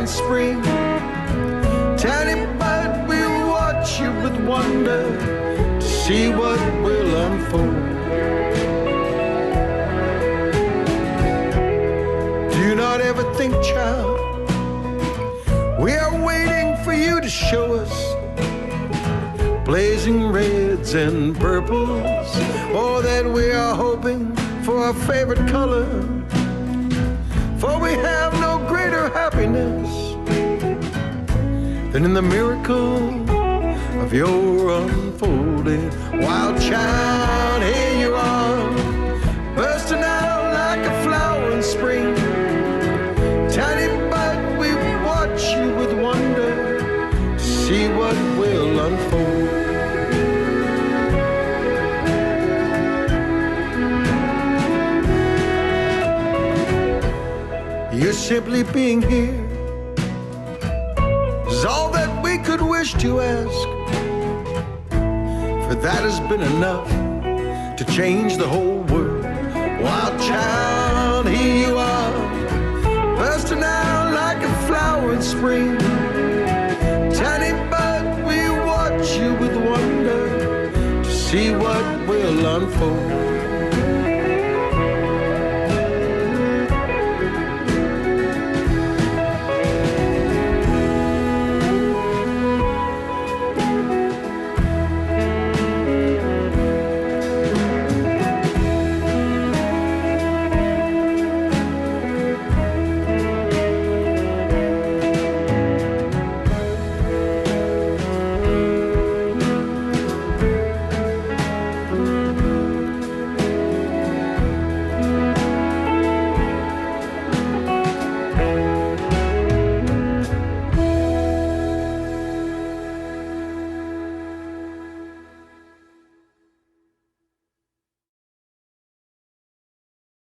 in spring. Tiny bud, we'll watch you with wonder to see what will unfold. Do not ever think, child, we are waiting for you to show us blazing reds and purples, or that we are hoping for our favorite color. For we have no greater happiness than in the miracle of your unfolding. Wild child, here you are, bursting out like a flower in spring. Tiny bud, we watch you with wonder to see what will unfold. You're simply being here is all that we could wish to ask, for that has been enough to change the whole world. Wild child, here you are, bursting out like a flower in spring. Tiny bud, we watch you with wonder to see what will unfold.